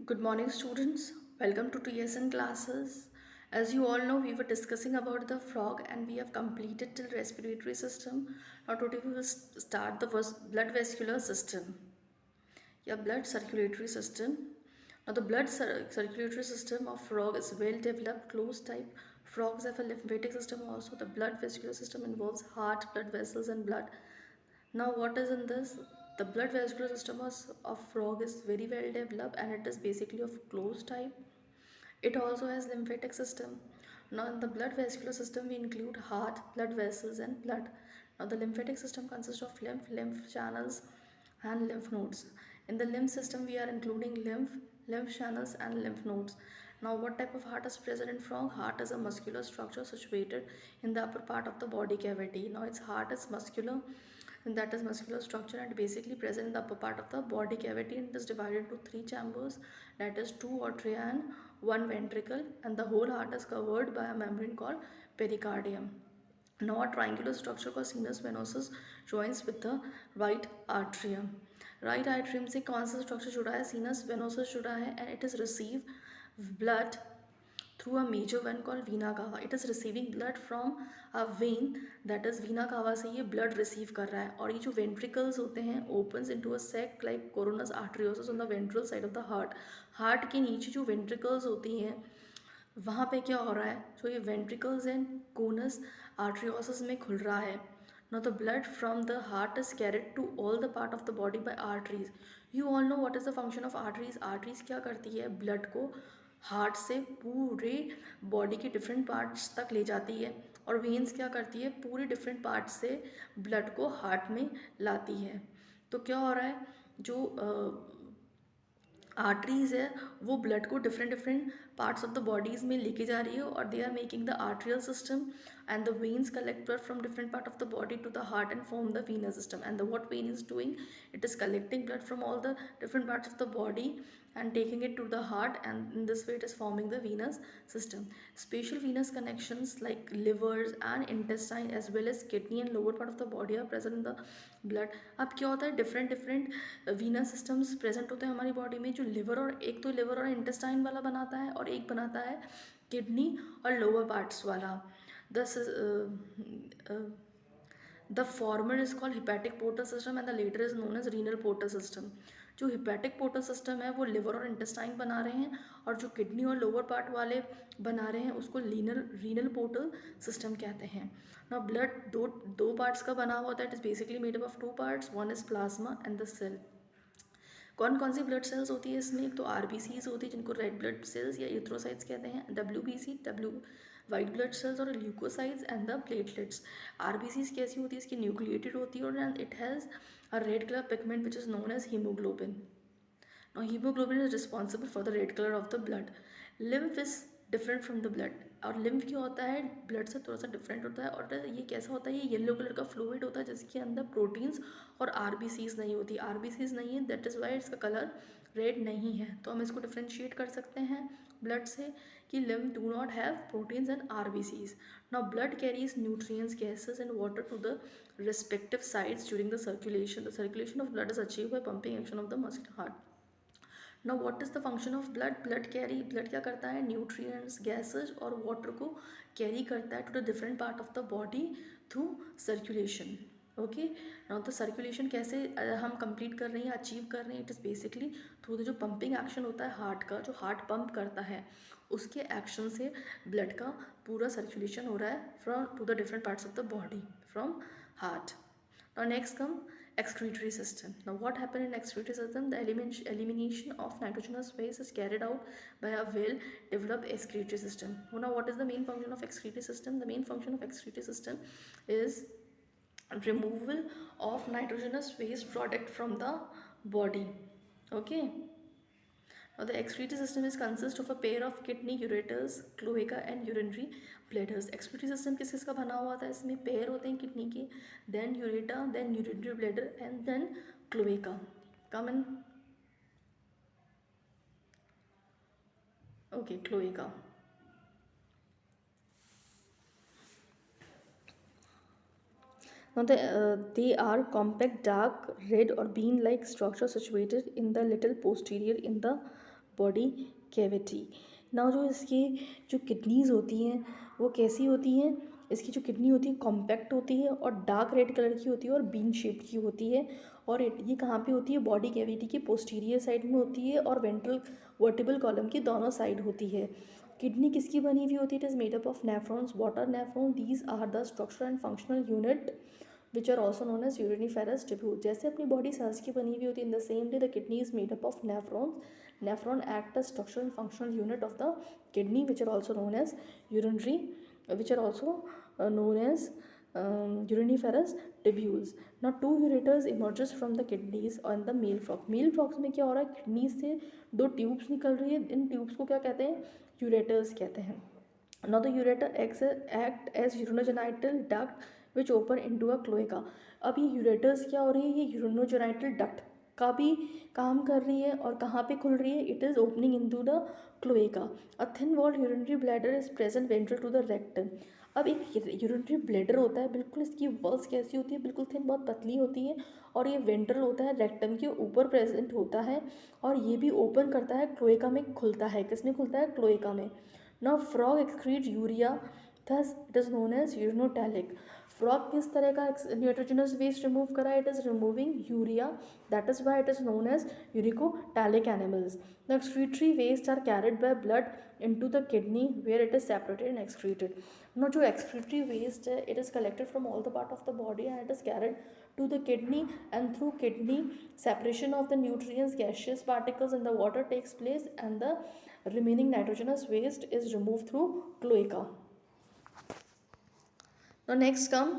Good morning, students. Welcome to TSN classes. As you all know, we were discussing about the frog and we have completed till respiratory system. Now today we will start the blood vascular system. Yeah, blood circulatory system. Now the circulatory system of frog is well developed, closed type. Frogs have a lymphatic system also. The blood vascular system involves heart, blood vessels and blood. Now what is in this? The blood vascular system of frog is very well developed and it is basically of closed type. It also has lymphatic system. Now in the blood vascular system we include heart, blood vessels and blood. Now the lymphatic system consists of lymph channels and lymph nodes. In the lymph system we are including lymph channels and lymph nodes. Now what type of heart is present in frog? Heart is a muscular structure situated in the upper part of the body cavity. Now its heart is muscular and that is muscular structure and basically present in the upper part of the body cavity and it is divided into three chambers, that is two atria and one ventricle, and the whole heart is covered by a membrane called pericardium. Now a triangular structure called sinus venosus joins with the right atrium. Right atrium से कौन सा structure जुड़ा है? Sinus venosus जुड़ा है and it is receive blood through a major vein called vena cava. It is receiving blood from a vein, that is vena cava से ये blood receive कर रहा है. और ये जो ventricles होते हैं opens into a sac like coronus arteriosus on the ventral side of the heart. Heart के नीचे जो ventricles होती हैं वहाँ पे क्या हो रहा है? जो ये ventricles and conus arteriosus में खुल रहा है. Now the blood from the heart is carried to all the part of the body by arteries. You all know what is the function of arteries. Arteries क्या करती है? blood को heart से पूरे बॉडी के डिफरेंट पार्ट्स तक ले जाती है और वेन्स क्या करती है? पूरे डिफरेंट पार्ट्स से ब्लड को हार्ट में लाती है. तो क्या हो रहा है? जो आर्टरीज है वो ब्लड को different different parts of the bodies में लेके जा रही है और they are making the arterial system and the veins collect blood from different part of the body to the heart and form the venous system. And what vein is doing? It is collecting blood from all the different parts of the body and taking it to the heart, and in this way it is forming the venous system. Special venous connections like livers and intestine as well as kidney and lower part of the body are present in the blood. अब क्या होता है? Different different Venus systems present होते हैं हमारी body में, जो liver और एक तो लिवर और इंटेस्टाइन वाला बनाता है और एक बनाता है किडनी और लोअर पार्ट्स वाला. This is the former is called hepatic portal system and the later is known as renal portal system. जो hepatic portal system है वो liver और intestine बना रहे हैं और जो kidney और lower part वाले बना रहे हैं उसको renal portal system कहते हैं. Now blood दो parts का बना हुआ होता है. It is basically made up of two parts. One is plasma and the cell. कौन कौन सी ब्लड सेल्स होती है इसमें? एक तो आरबीसीज होती है जिनको रेड ब्लड सेल्स या यूथ्रोसाइट्स कहते हैं, डब्ल्यूबीसी वाइट ब्लड सेल्स और leucocytes and the platelets. RBCs कैसी होती है? इसकी न्यूक्लिएटेड होती है और it has a red colour pigment which is known as haemoglobin. Now hemoglobin is responsible for the red color of the blood. Lymph is different from the blood. और lymph क्या होता है? ब्लड से थोड़ा सा डिफरेंट होता है और ये कैसा होता है? ये येलो कलर का फ्लूइड होता है जिसके अंदर प्रोटीन्स और आरबीसीज नहीं होती. आरबीसीज नहीं है, दैट इज़ वाई इसका कलर रेड नहीं है. तो हम इसको डिफ्रेंशिएट कर सकते हैं ब्लड से कि lymph do not have proteins and RBCs. Now blood carries nutrients, gases and water to the respective sites during the circulation. The circulation of blood is achieved by pumping action of the muscle heart. Now what is the function of blood? Blood क्या करता है? Nutrients, gases और water को carry करता है to the different part of the body through circulation. Okay. Now the circulation कैसे हम complete कर रहे हैं, अचीव कर रहे हैं? It is basically through the जो पंपिंग एक्शन होता है हार्ट का, जो हार्ट पंप करता है उसके एक्शन से ब्लड का पूरा सर्कुलेशन हो रहा है from to the different parts of the body from heart. Now next come excretory system. Now what happened in excretory system? The elimination of nitrogenous waste is carried out by a well developed excretory system. Now what is the main function of excretory system? The main function of excretory system is removal of nitrogenous waste product from the body. Okay. Now the excretory system is consist of a pair of kidney, ureters, cloaca and urinary bladders. Excretory system किस किस का बना हुआ था? इसमें pair होते हैं kidney के, then ureter, then urinary bladder and then cloaca. Come in. Okay, cloaca. Now they are compact, dark, red or bean-like structure situated in the little posterior in the body cavity. Now जो इसकी जो kidneys होती हैं वो कैसी होती हैं, इसकी जो किडनी होती है कॉम्पैक्ट होती है और डार्क रेड कलर की होती है और बीन शेप्ड की होती है। और ये कहाँ पे होती है, बॉडी कैविटी की पोस्टीरियर साइड में होती है और वेंट्रल वर्टिबल कॉलम की दोनों साइड होती है। किडनी किसकी बनी हुई होती है, it is made up of nephrons, water nephron, these are the structure and functional unit which are also known as uriniferous tubule. जैसे अपनी बॉडी सेल्स की बनी हुई होती है, in the same way the kidney is made up of nephrons, nephron act as structural and functional unit of the kidney which are also known as urinary which are also known as uriniferous tubules. Now two ureters emerges from the kidneys on the male frog. Male frogs में क्या हो रहा है, kidney से दो tubes निकल रही है, इन ट्यूब्स को क्या कहते हैं, यूरेटर्स कहते हैं. Now the ureter act as urinogenital duct which open into a cloaca. अब ये यूरेटर्स क्या हो रही है, ये यूरिनोजेनाइटल डक्ट का भी काम कर रही है और कहाँ पे खुल रही है, it is opening into the cloaca. A thin walled urinary bladder is present ventral to the rectum. अब एक यूरिनरी ब्लैडर होता है, बिल्कुल इसकी वॉल्स कैसी होती है, बिल्कुल थिन, बहुत पतली होती है और ये वेंट्रल होता है, रेक्टम के ऊपर प्रेजेंट होता है और ये भी ओपन करता है, क्लोएका में खुलता है. किसमें खुलता है, क्लोएका में. Now frog excrete urea, thus it is known as urinotalic. Frog किस तरह का nitrogenous waste remove करा है, it is removing urea, that is why it is known as uricotalic animals. The excretory waste are carried by blood into the kidney where it is separated and excreted. Now जो excretory waste है, it is collected from all the part of the body and it is carried to the kidney, and through kidney separation of the nutrients, gaseous particles in the water takes place and the remaining nitrogenous waste is removed through cloaca. Now next come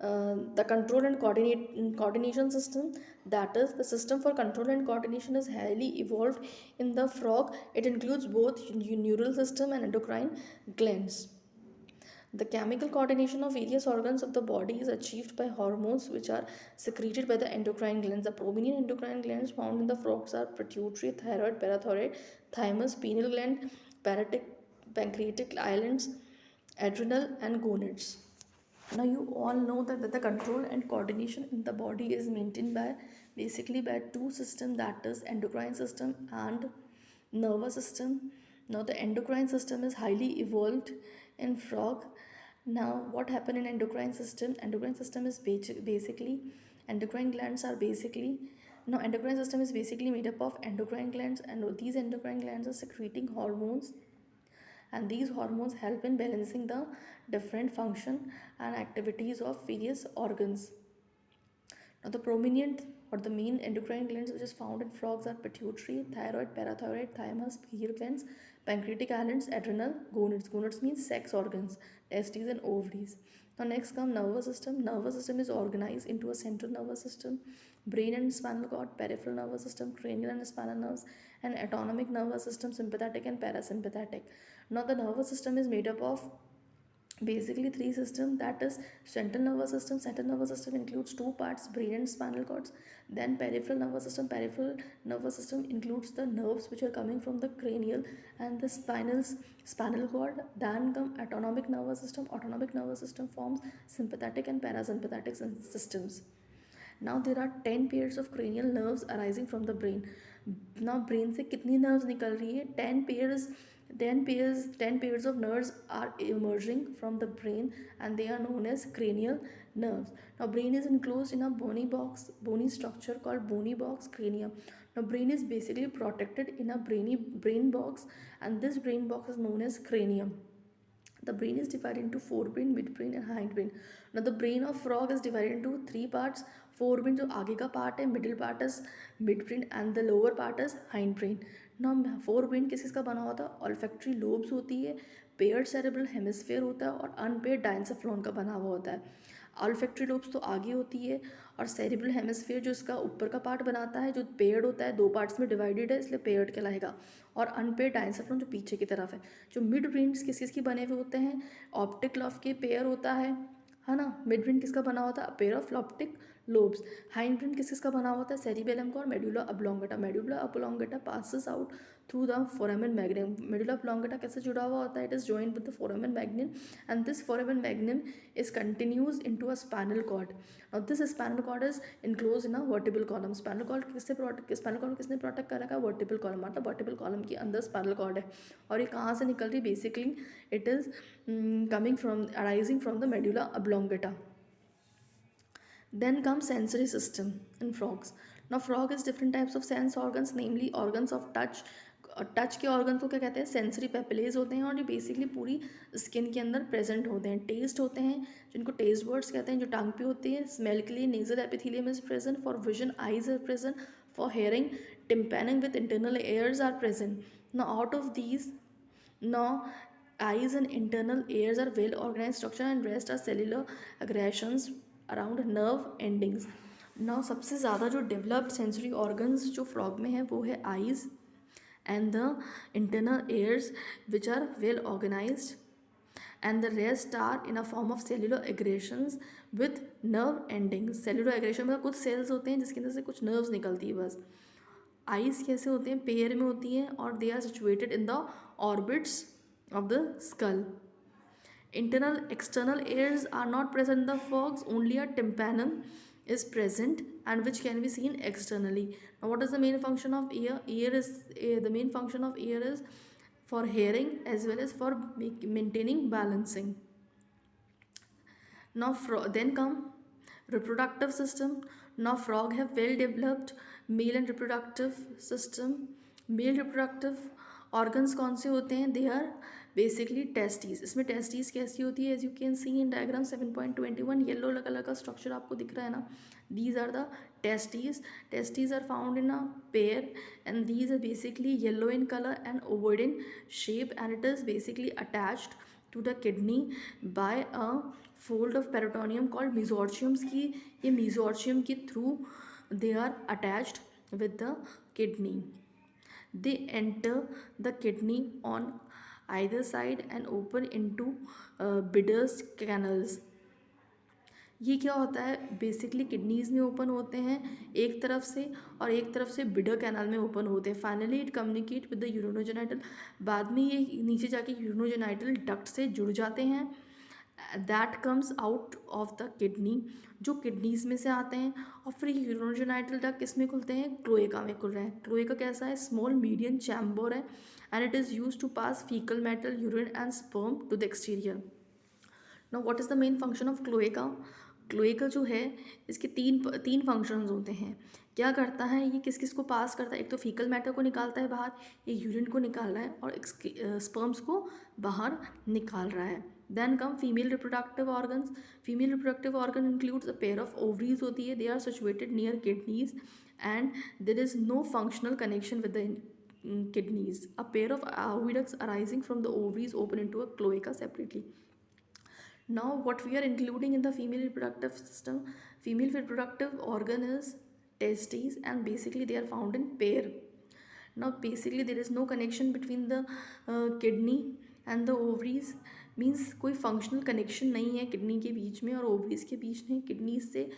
the control and coordination system. That is, the system for control and coordination is highly evolved in the frog. It includes both neural system and endocrine glands. The chemical coordination of various organs of the body is achieved by hormones which are secreted by the endocrine glands. The prominent endocrine glands found in the frogs are pituitary, thyroid, parathyroid, thymus, pineal gland, pancreatic islands, adrenal, and gonads. Now you all know that the control and coordination in the body is maintained by basically by two systems, that is endocrine system and nervous system. Now the endocrine system is highly evolved in frog. Now what happened in endocrine system? Endocrine system is basically endocrine glands are basically now endocrine system is basically made up of endocrine glands, and these endocrine glands are secreting hormones, and these hormones help in balancing the different function and activities of various organs. Now the prominent or the main endocrine glands which is found in frogs are pituitary, thyroid, parathyroid, thymus, pineal glands, pancreatic islands, adrenal, gonads. Gonads means sex organs, testes and ovaries. Now next come nervous system. Nervous system is organized into a central nervous system, brain and spinal cord, peripheral nervous system, cranial and spinal nerves, and autonomic nervous system, sympathetic and parasympathetic. Now the nervous system is made up of basically three systems, that is central nervous system. Central nervous system includes two parts, brain and spinal cords. Then peripheral nervous system. Peripheral nervous system includes the nerves which are coming from the cranial and the spinal cord. Then come autonomic nervous system. Autonomic nervous system forms sympathetic and parasympathetic systems. Now there are 10 pairs of cranial nerves arising from the brain. Now brain से कितनी nerves निकल रही है, 10 pairs of nerves are emerging from the brain and they are known as cranial nerves. Now brain is enclosed in a bony structure called bony box cranium. Now brain is basically protected in a brain box, and this brain box is known as cranium. The brain is divided into forebrain, midbrain and hindbrain. Now the brain of frog is divided into three parts. Forebrain जो आगे का part है, middle part is midbrain and the lower part is hindbrain. Now forebrain किस किस का बना होता है, olfactory lobes होती है, paired cerebral hemisphere होता है और unpaired diencephalon का बना हुआ होता है. ऑल्फैक्टरी लोब्स तो आगे होती है और सेरिब्रल हेमिस्फीयर जो इसका ऊपर का पार्ट बनाता है, जो पेयर्ड होता है, दो पार्ट्स में डिवाइडेड है इसलिए पेयर्ड कहलाएगा, और अनपेयर्ड डायंसेफ्लॉन जो पीछे की तरफ है. जो मिड ब्रेन किस किस के बने हुए होते हैं, ऑप्टिक लॉफ के पेयर होता है ना. मिड ब्रेन किसका बना होता है, pair of optic lobes. Hind brain किस किस का बना होता है, सेरिबेलम का और medulla oblongata. Medulla oblongata passes out through the foramen magnum. Medulla oblongata कैसे जुड़ा हुआ होता है, it is joined with the foramen magnum and this foramen magnum is continues into a spinal cord. Now this spinal cord is enclosed in a vertebral column. spinal cord किसने protect कर रखा है, vertebral column, मतलब vertebral column के अंदर spinal cord है और ये कहाँ से निकल रही, basically it is coming from arising from the medulla oblongata. Then comes sensory system in frogs. Now frog is different types of sense organs, namely organs of touch. Touch के organ को क्या कहते हैं, सेंसरी पेपिलेज होते हैं और ये basically पूरी स्किन के अंदर प्रेजेंट होते हैं. टेस्ट होते हैं जिनको टेस्ट बर्ड्स कहते हैं, जो टंग पे होती है. स्मेल के लिए nasal epithelium is present. For vision eyes are present. For hearing tympanic with internal ears are present. Now out of these, now eyes and internal ears are well organized structure and rest are cellular aggregations around nerve endings. now सबसे ज़्यादा जो developed sensory organs जो frog में है वो है eyes and the internal ears which are well organized and the rest are in a form of cellular aggregations with nerve endings. cellular aggregation मतलब कुछ cells होते हैं जिसके अंदर से कुछ nerves निकलती है बस. आइज़ कैसे होते हैं, पेयर में होती हैं और they are situated in the orbits of the skull. Internal external ears are not present in the frogs, only a tympanum is present and which can be seen externally. Now what is the main function of ear? The main function of ear is for hearing as well as for maintaining balancing. Now then come reproductive system. Now frog have well developed male and reproductive system. Male reproductive organs कौन से होते हैं, they are basically testes. इसमें testes कैसी होती है, as you can see in diagram 7.21 yellow colour का structure आपको दिख रहा है ना, these are the testes. Testes are found in a pair and these are basically yellow in color and ovoid in shape and it is basically attached to the kidney by a fold of peritoneum called mesorchiums. की ये mesorchium के through they are attached with the kidney. They enter the kidney on either side and open into Bidder's canals. ये क्या होता है, basically kidneys में open होते हैं एक तरफ से और एक तरफ से बिडर कैनाल में ओपन होते हैं. Finally it communicate with the urinogenital. बाद में ये नीचे जाके यूरिनोजेनाइटल डक्ट से जुड़ जाते हैं. That comes out of the kidney, जो किडनीज़ में से आते हैं और फिर यूरिनोजेनाइटल डक्ट किस में खुलते हैं, क्लोएका में खुल रहे हैं. क्लोएका कैसा है, स्मॉल मीडियम चैम्बर है and it is use to pass faecal matter, urine and sperm to the exterior. Now what is the main function of cloaca. Cloaca जो है इसके तीन फंक्शंस होते हैं. क्या करता है ये, किस किस को पास करता है, एक तो फीकल मैटर को निकालता है बाहर, ये यूरिन को निकाल रहा है और स्पर्म्स को बाहर निकाल रहा है. Then come female reproductive organs. Female reproductive organ includes a pair of ovaries होती है, they are situated near kidneys and there is no functional connection with the kidneys. A pair of oviducts arising from the ovaries open into a cloaca separately. Now what we are including in the female reproductive system, female reproductive organ is testes and basically they are found in pair. Now basically there is no connection between the kidney and the ovaries, means कोई functional connection नहीं है kidney के बीच में और ovaries के बीच में. Kidney से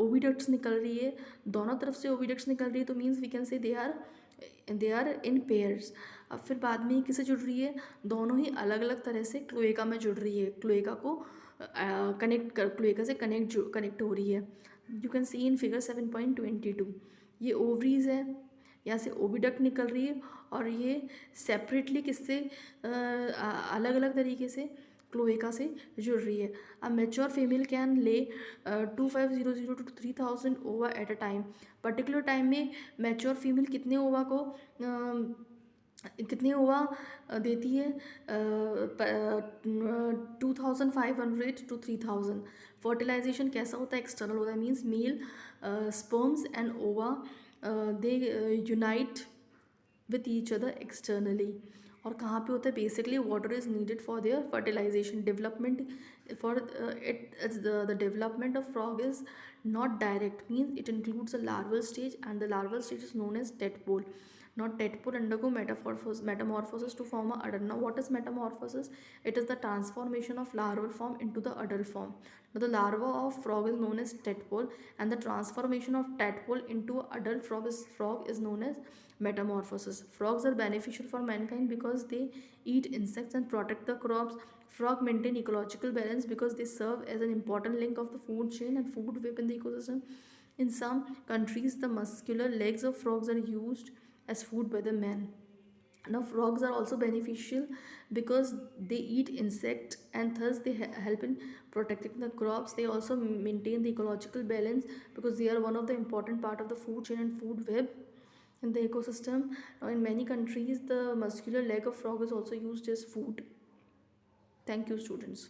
oviducts निकल रही है, दोनों तरफ से ओविडक्ट्स निकल रही है, तो means we can say they are in pairs. अब फिर बाद में किसे जुड़ रही है, दोनों ही अलग अलग तरह से क्लोएका में जुड़ रही है, क्लोएका को क्लोएका से कनेक्ट हो रही है. You can see in figure 7.22. ये ओवरीज है, यहाँ से ओविडक्ट निकल रही है और ये सेपरेटली किससे अलग अलग तरीके से क्लोएका से जुड़ रही है. अ मेच्योर फीमेल कैन ले 2500 to 3000 ओवा at a time. Particular time में मेच्योर फीमेल कितने ओवा देती है, 2500 to 3000. फर्टिलाइजेशन कैसा होता है, एक्सटर्नल होता है, means male sperms and ova they unite with each other externally. और कहाँ पे होता है, basically water is needed for their fertilisation. Development for the development of frog is not direct, means it includes a larval stage and the larval stage is known as tadpole. Now tadpole undergo metamorphosis to form a adult. Now what is metamorphosis? It is the transformation of larval form into the adult form. Now the larva of frog is known as tadpole, and the transformation of tadpole into adult frog is known as metamorphosis. Frogs are beneficial for mankind because they eat insects and protect the crops. Frog maintain ecological balance because they serve as an important link of the food chain and food web in the ecosystem. In some countries, the muscular legs of frogs are used as food by the man. Now, frogs are also beneficial because they eat insect and thus they help in protecting the crops. They also maintain the ecological balance because they are one of the important part of the food chain and food web in the ecosystem. Now, in many countries, the muscular leg of frog is also used as food. Thank you, students.